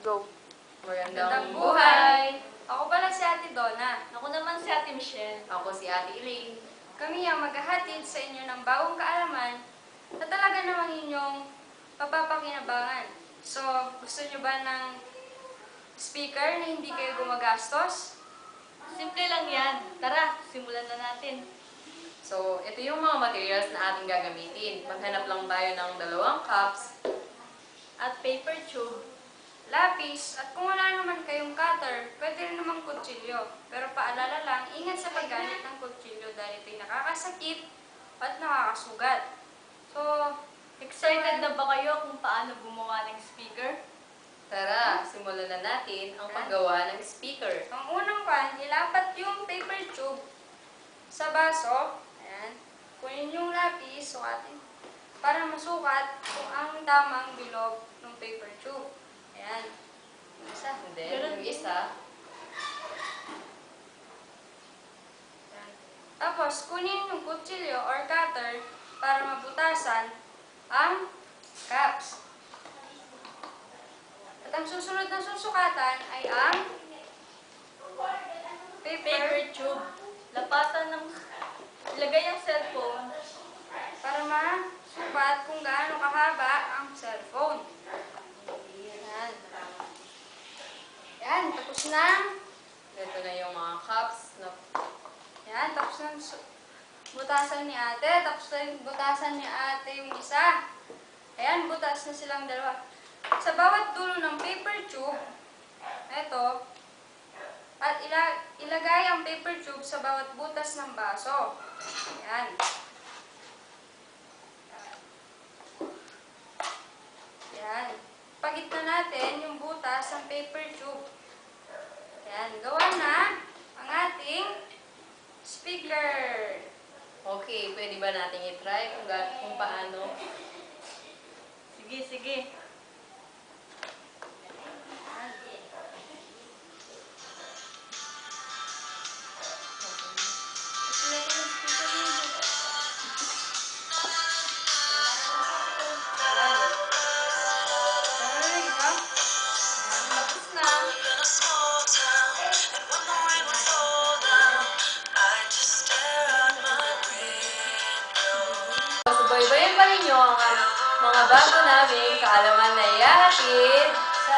Go. Magandang buhay! Ako pala si Ate Donna. Ako naman si Ate Michelle. Ako si Ate Elaine. Kami ang maghahatid sa inyo ng bagong kaalaman na talaga namang inyong papapakinabangan. So, gusto nyo ba ng speaker na hindi kayo gumagastos? Simple lang yan. Tara, simulan na natin. So, ito yung mga materials na ating gagamitin. Maghanap lang tayo ng 2 cups. At paper tube. Lapis, at kung wala naman kayong cutter, pwede rin naman kutsilyo. Pero paalala lang, ingat sa paggamit ng kutsilyo dahil ito'y nakakasakit at nakakasugat. So, Excited na ba kayo kung paano gumawa ng speaker? Tara, simulan na natin ang paggawa ng speaker. ang unang ilapat yung paper tube sa baso. Ayan. Kunin yung lapis, sukatin para masukat kung ang tamang bilog ng paper tube. Ayan. Yung isa, hindi. Yung isa, Ayan. Tapos, kunin yung kutsilyo or cutter para mabutasan ang caps. At ang susunod na susukatan ay ang Paper tube. Lapatan ng... Ilagay ang cellphone. para masukat kung gaano kahaba ang cellphone. Ayan. Ayan, tapos na. ito na yung mga cups. Ayan, tapos na butasan ni ate. Tapos na yung butasan ni ate yung isa. Ayan, butas na silang dalawa. Sa bawat dulo ng paper tube, eto, at ilagay ang paper tube sa bawat butas ng baso. Ayan. Ayan. Pagit na natin yung butas ng paper tube. Ayan. Gawa na ang ating speaker. Okay, pwede ba natin i-try kung paano? Sige, sige. Tapos na. Subaybayan pa ninyo ang mga bago naming kaalaman na ihahatid sa